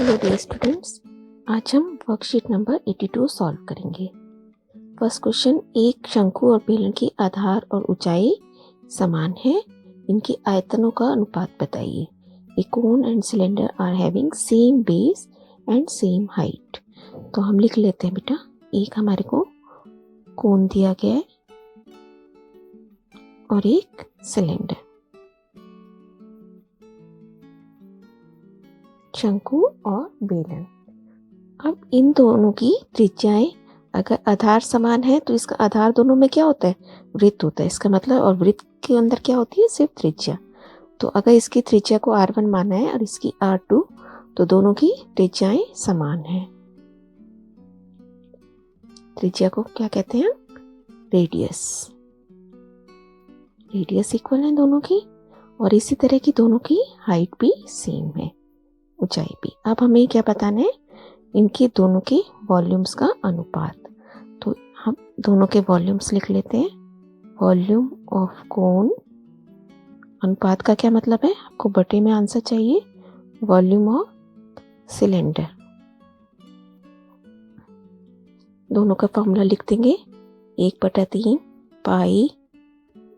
Hello dear students, आज हम worksheet number 82 solve करेंगे। फर्स्ट क्वेश्चन, एक शंकु और बेलन की आधार और ऊंचाई समान है, इनकी आयतनों का अनुपात बताइए। A cone and cylinder are having same base and same height. तो हम लिख लेते हैं बेटा, एक हमारे को कोन दिया गया है और एक सिलेंडर, शंकु और बेलन। अब इन दोनों की त्रिज्याएं अगर आधार समान है तो इसका आधार दोनों में क्या होता है, वृत्त होता है इसका मतलब, और वृत्त के अंदर क्या होती है, सिर्फ त्रिज्या। तो अगर इसकी त्रिज्या को R1 माना है और इसकी R2, तो दोनों की त्रिज्याएं समान है। त्रिज्या को क्या कहते हैं, रेडियस। रेडियस इक्वल है दोनों की, और इसी तरह की दोनों की हाइट भी सेम है, ऊंचाई भी। अब हमें क्या बताना है, इनके दोनों के वॉल्यूम्स का अनुपात। तो हम दोनों के वॉल्यूम्स लिख लेते हैं। वॉल्यूम ऑफ कोन, अनुपात का क्या मतलब है, आपको बटे में आंसर चाहिए। वॉल्यूम ऑफ सिलेंडर, दोनों का फॉर्मूला लिख देंगे, 1/3 पाई,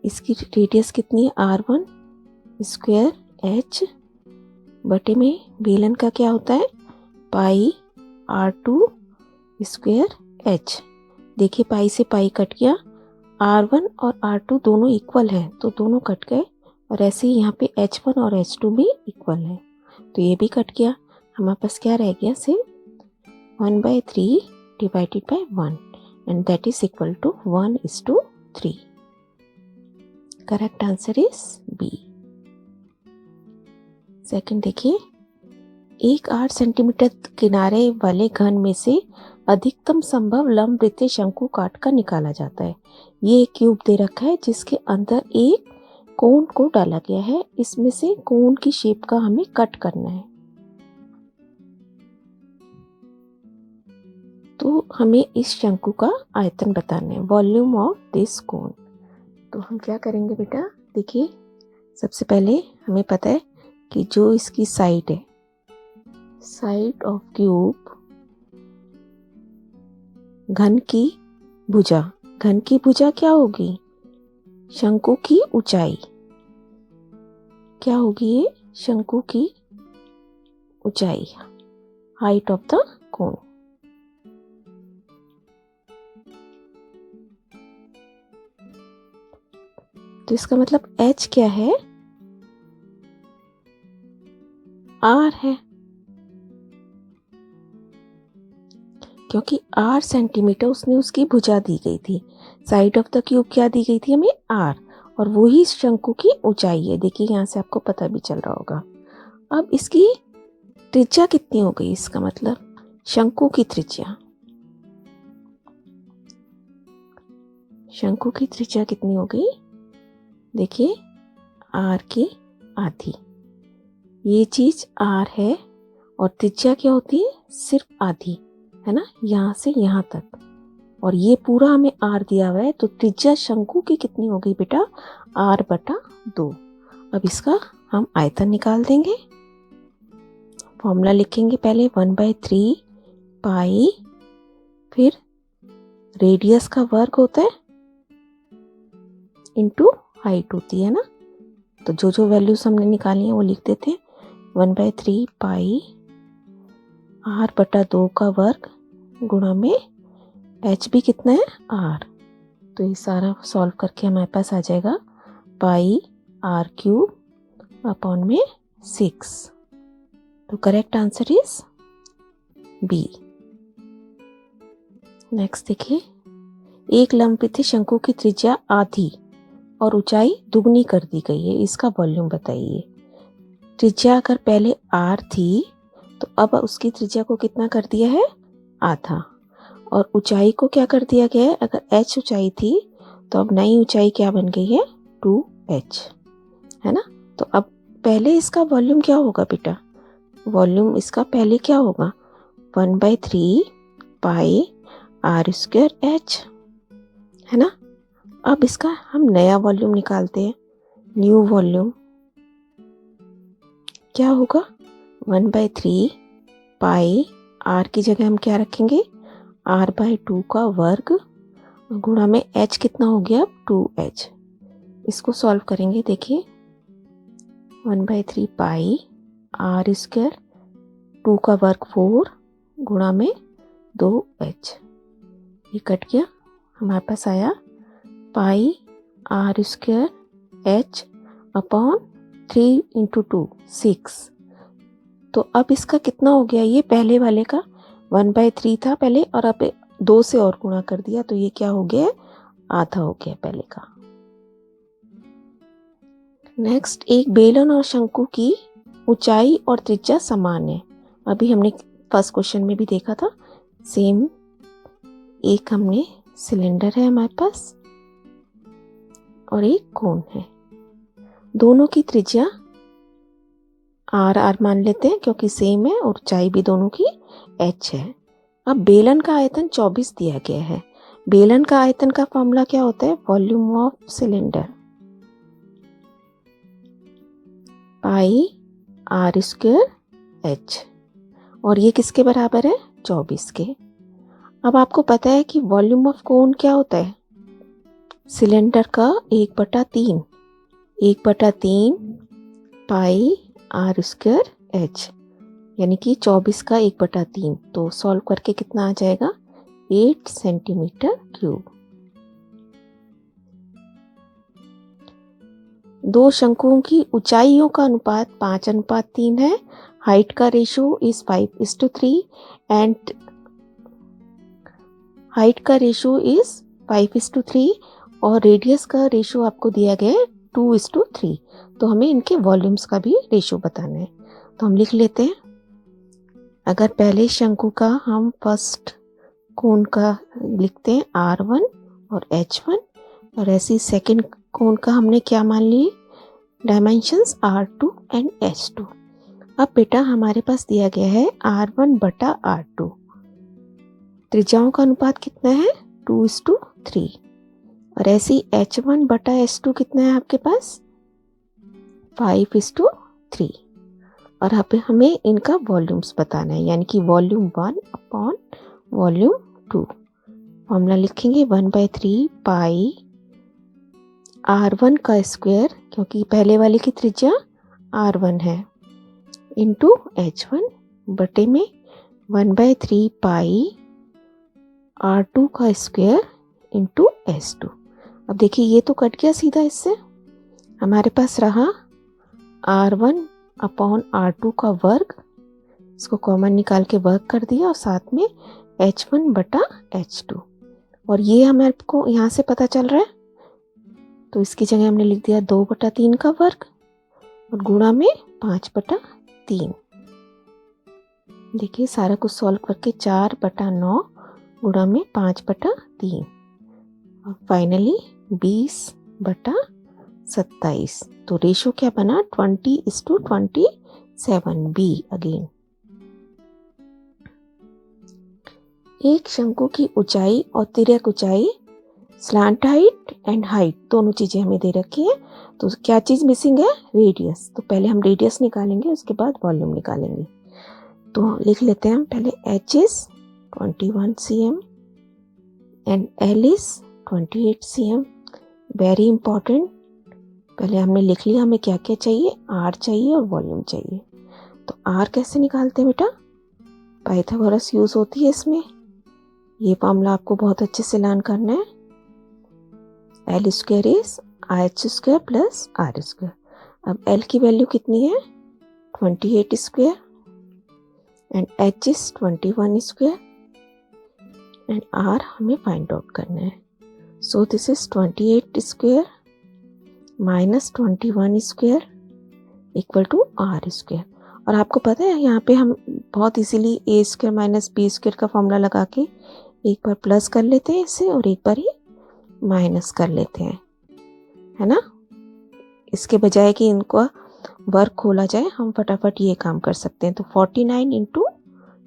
इसकी रेडियस कितनी है, R1 स्क्वायर H, बटे में बेलन का क्या होता है, पाई R2 स्क्वायर H। देखिए पाई से पाई कट गया, R1 और R2 दोनों इक्वल है तो दोनों कट गए, और ऐसे ही यहाँ पे H1 और H2 भी इक्वल है तो ये भी कट गया। हमारे पास क्या रह गया, सिर्फ 1/3 divided by 1 and that is equal to 1:3। Correct answer is B. Second देखिए, एक 8 सेंटीमीटर किनारे वाले घन में से अधिकतम संभव लंबवृत्तीय शंकु काटकर निकाला जाता है। ये एक क्यूब दे रखा है जिसके अंदर एक कोन को डाला गया है, इसमें से कोन की शेप का हमें कट करना है। तो हमें इस शंकु का आयतन बताना है, वॉल्यूम ऑफ दिस कोन। तो हम क्या करेंगे बेटा, देखिए सबसे पहले हमें पता है कि जो इसकी साइड है, साइड ऑफ क्यूब, घन की भुजा, घन की भुजा क्या होगी, शंकु की ऊंचाई। क्या होगी ये, शंकु की ऊंचाई, हाइट ऑफ द कोन। तो इसका मतलब H क्या है, R है, क्योंकि 8 सेंटीमीटर उसने उसकी भुजा दी गई थी। साइड ऑफ द क्यूब क्या दी गई थी हमें, R, और वही शंकु की ऊंचाई है। देखिए यहाँ से आपको पता भी चल रहा होगा। अब इसकी त्रिज्या कितनी हो गई, इसका मतलब शंकु की त्रिज्या, शंकु की त्रिज्या कितनी हो गई, देखिए R की आधी। ये चीज R है और त्रिज्या क्या होती है, सिर्फ आधी है ना, यहाँ से यहाँ तक, और ये पूरा हमें R दिया हुआ है, तो त्रिज्या शंकु की कितनी हो गई बेटा, R/2। अब इसका हम आयतन निकाल देंगे। फॉर्मूला लिखेंगे पहले, 1/3 पाई, फिर रेडियस का वर्ग होता है इनटू हाइट होती है ना, तो जो जो वैल्यूज हमने निकाली है वो लिख देते हैं। 1/3 पाई R/2 का वर्ग गुणा में H भी कितना है, R। तो ये सारा सॉल्व करके हमारे पास आ जाएगा पाई R³ अपॉन में 6। तो correct answer is B. Next देखिए, एक लंबवृत्तीय शंकु की त्रिज्या आधी और ऊंचाई दुगनी कर दी गई है, इसका वॉल्यूम बताइए। त्रिज्या अगर पहले R थी तो अब उसकी त्रिज्या को कितना कर दिया है, आधा, और ऊंचाई को क्या कर दिया गया है, अगर H ऊंचाई थी तो अब नई ऊंचाई क्या बन गई है, 2H है ना। तो अब पहले इसका वॉल्यूम क्या होगा बेटा, वॉल्यूम इसका पहले क्या होगा, 1/3 पाई R² H है ना। अब इसका हम नया वॉल्यूम निकालते हैं, न्यू वॉल्यूम क्या होगा, 1/3 पाई आर की जगह हम क्या रखेंगे, r/2 का वर्ग गुणा में h कितना हो गया, 2h। इसको सॉल्व करेंगे, देखिए 1/3 पाई r स्क्वायर 2 का वर्ग 4 गुणा में 2h, ये कट गया, हमारे पास आया पाई r स्क्वायर h अपॉन 3 × 2 6। तो अब इसका कितना हो गया, ये पहले वाले का 1/3 था पहले, और अब 2 से और गुणा कर दिया, तो ये क्या हो गया, आधा हो गया पहले का। नेक्स्ट, एक बेलन और शंकु की ऊंचाई और त्रिज्या समान है। अभी हमने फर्स्ट क्वेश्चन में भी देखा था, सेम। एक हमने सिलेंडर है हमारे पास और एक कोन है, दोनों की त्रिज्या r मान लेते हैं क्योंकि सेम है, और ऊंचाई भी दोनों की h है। अब बेलन का आयतन 24 दिया गया है। बेलन का आयतन का फॉर्मूला क्या होता है, volume of cylinder pi r square h, और ये किसके बराबर है, 24 के। अब आपको पता है कि वॉल्यूम ऑफ कोन क्या होता है, सिलेंडर का 1/3, 1/3 पाई r स्क्वायर h, यानी कि 24 का 1/3। तो सॉल्व करके कितना आ जाएगा, 8 सेंटीमीटर क्यूब। दो शंकुओं की ऊंचाइयों का अनुपात 5:3 है। हाइट का रेशो इज 5:3 एंड हाइट का रेशो इज 5:3 और रेडियस का रेशो आपको दिया गया है 2:3। तो हमें इनके वॉल्यूम्स का भी रेशो बताना है, तो हम लिख लेते हैं। अगर पहले शंकु का हम फर्स्ट कोण का लिखते हैं R1 और H1, और ऐसी सेकंड कोण का हमने क्या मान लिए, डायमेंशंस R2 एंड H2। अब बेटा हमारे पास दिया गया है R1/R2, त्रिज्याओं का अनुपात कितना है, 2:3, और ऐसी H1/H2 कितना है आपके पास, 5:3। और अब हमें इनका वॉल्यूम्स बताना है, यानी कि वॉल्यूम 1 अपॉन वॉल्यूम 2। फॉर्मूला लिखेंगे 1/3 पाई R1 का स्क्वायर, क्योंकि पहले वाले की त्रिज्या R1 है, इंटू H1 बटे में 1/3 पाई R2 का स्क्वायर इंटू S2। अब देखिए ये तो कट गया सीधा, इससे हमारे पास रहा R1 अपॉन R2 का वर्ग, इसको कॉमन निकाल के वर्ग कर दिया, और साथ में H1/H2, और ये हमारे को यहाँ से पता चल रहा है, तो इसकी जगह हमने लिख दिया 2/3 का वर्ग और गुणा में 5/3। देखिए सारा कुछ सॉल्व करके 4/9 गुणा में 5/3, और फाइनली 20/27। तो रेशो क्या बना, 20:27 बी अगेन। एक शंकु की ऊंचाई और तिर्यक ऊंचाई, स्लांट हाइट एंड हाइट, दोनों चीजें हमें दे रखी है। तो क्या चीज मिसिंग है, रेडियस। तो पहले हम रेडियस निकालेंगे, उसके बाद वॉल्यूम निकालेंगे। तो लिख लेते हैं हम पहले, h is 21 cm and l is 28 cm। Very important, पहले हमने लिख लिया हमें क्या क्या चाहिए, r चाहिए और वॉल्यूम चाहिए। तो r कैसे निकालते हैं बेटा, पाइथागोरस यूज होती है इसमें। ये फॉर्मूला आपको बहुत अच्छे से लर्न करना है। L square is RH square plus R square. अब L की वैल्यू कितनी है, 28 square and H is 21 square and R हमें फाइंड आउट करना है। So this is 28 square minus 21 square equal to R square. और आपको पता है यहाँ पे हम बहुत easily a square minus b square का फॉर्मूला लगा के एक बार प्लस कर लेते हैं इससे, और एक बार ही माइनस कर लेते हैं, है ना। इसके बजाय कि इनको वर्क खोला जाए, हम फटाफट ये काम कर सकते हैं। तो 49 ×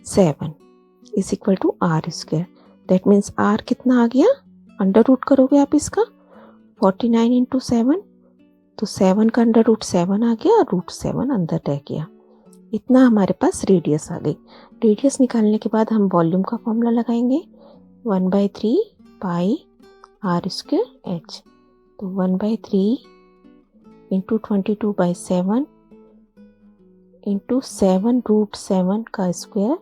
7 is equal to R square. That means R कितना आ गया, अंडर रूट करोगे आप इसका 49 × 7, तो 7 का अंडर रूट 7 आ गया और रूट 7 अंदर रह गया। इतना हमारे पास रेडियस आ गई। रेडियस निकालने के बाद हम वॉल्यूम का फॉर्मूला लगाएंगे 1/3 पाई आर स्क्वायर एच। तो 1/3 इंटू 22/7 इंटू 7√7 का square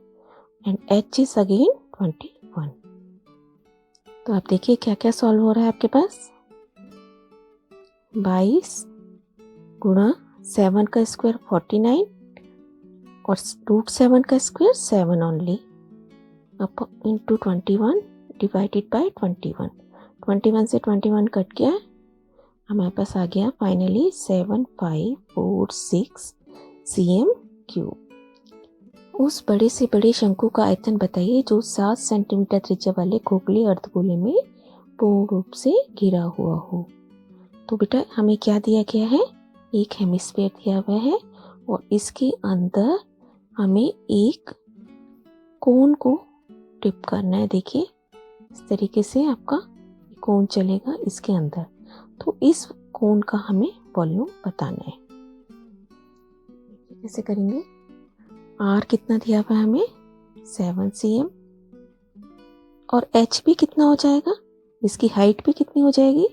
and H is again 21। तो आप देखिए क्या क्या सॉल्व हो रहा है आपके पास। 22 गुणा 7 का स्क्वायर 49 और √7 का square 7 only up into 21 divided by 21। 21 से 21 कट गया, हमारे पास आ गया फाइनली 7546 cm3। उस बड़े से बड़े शंकु का आयतन बताइए जो 7 सेंटीमीटर त्रिज्या वाले खोखले अर्धगोले में पूर्ण रूप से घिरा हुआ हो। तो बेटा हमें क्या दिया गया है, एक हेमिस्फीयर दिया हुआ है और इसके अंदर हमें एक कोन को टिप करना है। देखिए इस तरीके से आपका कोन चलेगा इसके अंदर, तो इस कोन का हमें वॉल्यूम बताना है। कैसे करेंगे, R कितना दिया हुआ है हमें 7 cm और H भी कितना हो जाएगा, इसकी हाइट भी कितनी हो जाएगी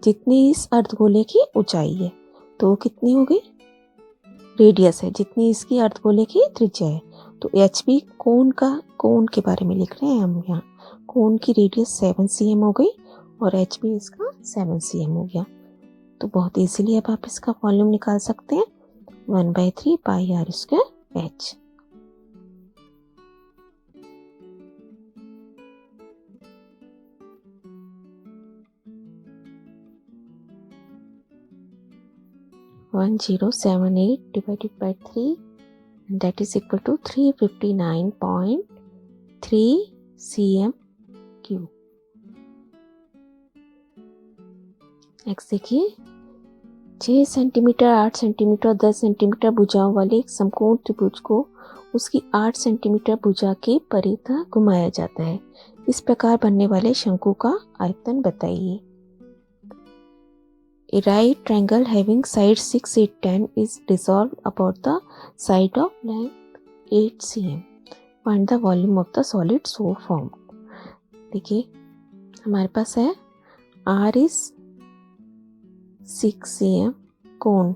जितनी इस अर्धगोले की ऊंचाई है। तो कितनी हो गई, रेडियस है जितनी इसकी अर्धगोले की त्रिज्या है। तो H भी कोन के बारे में लिख रहे हैं हम यहाँ। कोन की रेडियस 7 cm हो गई और H भी इसका 7 cm हो गया। तो बहुत इजीली अब आप इसका वॉल्यूम निकाल सकते हैं 1/3 pi R square H. One 1078 divided by 3 and that is equal to 359.3 cm3। Next देखिए 6 सेंटीमीटर 8 सेंटीमीटर 10 सेंटीमीटर भुजाओं वाले एक समकोण त्रिभुज को उसकी 8 सेंटीमीटर भुजा के परितः घुमाया जाता है। इस प्रकार बनने वाले शंकु का आयतन बताइए। A right triangle having sides 6, 8, 10 is resolved about the side of length 8 cm. Find the volume of the solid so formed. देखिए हमारे पास है R is 6 cm कोण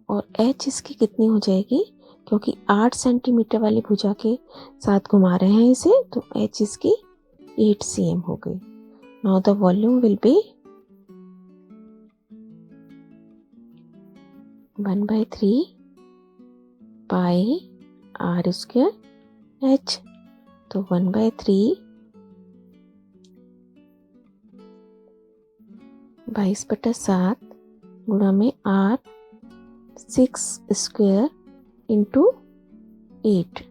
और H इसकी कितनी हो जाएगी, क्योंकि 8 सेंटीमीटर वाली भुजा के साथ घुमा रहे हैं इसे, तो H इसकी 8 cm हो गई। Now the volume will be 1/3 pi r square h। तो 1/3 22/7 गुणा में r 6 स्क्वायर इंटू 8।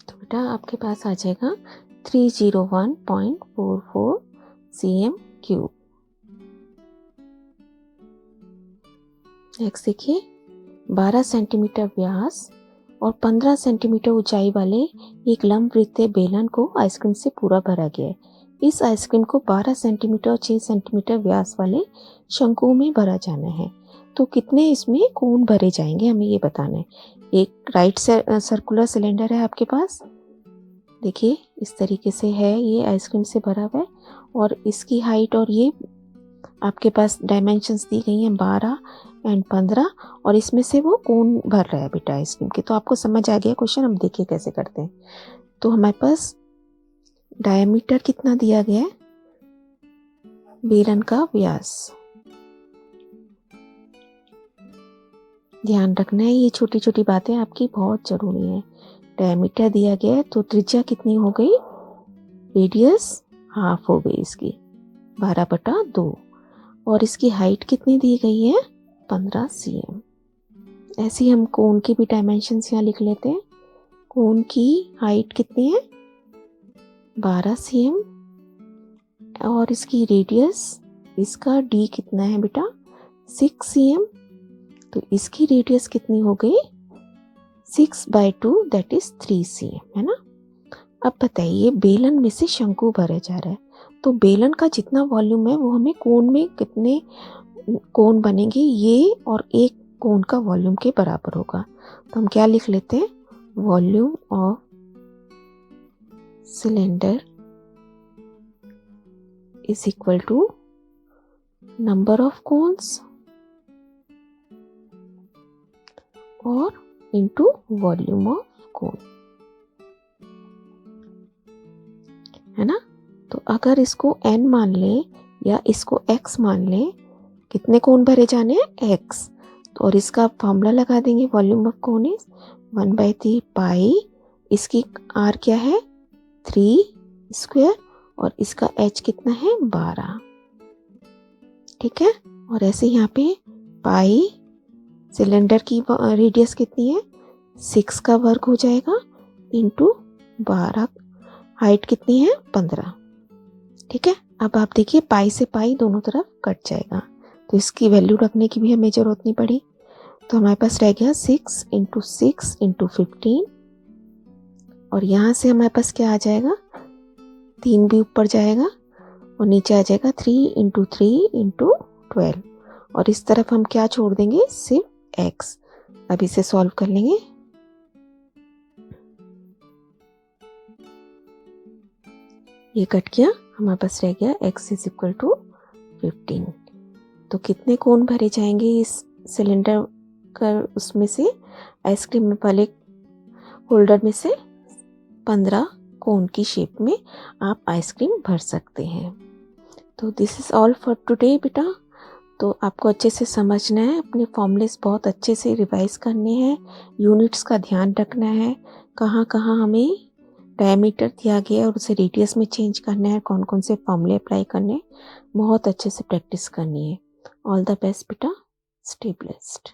तो बेटा आपके पास आ जाएगा 301.44 cm3। नेक्स्ट देखिए 12 सेंटीमीटर व्यास और 15 सेंटीमीटर ऊंचाई वाले एक लंब वृत्तीय बेलन को आइसक्रीम से पूरा भरा गया है। इस आइसक्रीम को 12 सेंटीमीटर और 6 सेंटीमीटर व्यास वाले शंकुओं में भरा जाना है। तो कितने इसमें कोण भरे जाएंगे हमें ये बताना है। एक राइट सर्कुलर सिलेंडर है आपके पास, देखिए इस तरीके से है, ये आइसक्रीम से भरा हुआ है और इसकी हाइट और ये आपके पास डायमेंशंस दी गई हैं 12 एंड 15 और इसमें से वो कोण भर रहा है बेटा आइसक्रीम के। तो आपको समझ आ गया क्वेश्चन, हम देखिए कैसे करते हैं। तो हमारे पास डायमीटर कितना दिया गया है, बेलन का व्यास, ध्यान रखना है ये छोटी छोटी बातें आपकी बहुत जरूरी है। डायमीटर दिया गया है तो त्रिज्या कितनी हो गई, रेडियस हाफ हो गई इसकी 12/2 और इसकी हाइट कितनी दी गई है 15 cm। ऐसे ही हम कोण की भी डायमेंशंस यहाँ लिख लेते हैं। कोन की हाइट कितनी है 12 cm और इसकी रेडियस इसका d कितना है बेटा 6 cm। तो इसकी रेडियस कितनी हो गई 6/2 दैट इज 3 cm है ना। अब बताइए बेलन में से शंकु भरा जा रहा है तो बेलन का जितना वॉल्यूम है वो हमें कोन में कितने कोन बनेंगे ये और एक कोन का वॉल्यूम के बराबर होगा। तो हम क्या लिख लेते हैं volume of cylinder is equal to number of cones और into volume of cone है ना। तो अगर इसको n मान ले या इसको x मान ले कितने कोन भरे जाने हैं x और इसका फॉर्मूला लगा देंगे वॉल्यूम ऑफ कोन इज 1/3 पाई इसकी r क्या है 3 स्क्वायर और इसका h कितना है 12 ठीक है। और ऐसे यहाँ पे पाई सिलेंडर की रेडियस कितनी है 6 का वर्ग हो जाएगा इंटू 12 हाइट कितनी है 15 ठीक है। अब आप देखिए पाई से पाई दोनों तरफ कट जाएगा तो इसकी वैल्यू रखने की भी हमें जरूरत नहीं पड़ी। तो हमारे पास रह गया 6 × 6 × 15 और यहाँ से हमारे पास क्या आ जाएगा 3 भी ऊपर जाएगा और नीचे आ जाएगा 3 × 3 × 12 और इस तरफ हम क्या छोड़ देंगे सिर्फ x। अब इसे सॉल्व कर लेंगे। ये कट गया हमारे पास रह गया x = 15। तो कितने कोन भरे जाएंगे इस सिलेंडर का उसमें से आइसक्रीम वाले होल्डर में से 15 कोन की शेप में आप आइसक्रीम भर सकते हैं। तो this is all for today बेटा। तो आपको अच्छे से समझना है अपने फॉर्मूलेस बहुत अच्छे से रिवाइज करने हैं यूनिट्स का ध्यान रखना है कहाँ कहाँ हमें डायमीटर दिया गया है और उसे रेडियस में चेंज करना है कौन कौन से फॉर्मूले अप्लाई करने हैं बहुत अच्छे से प्रैक्टिस करनी है। ऑल द बेस्ट बेटा स्टे ब्लेस्ड।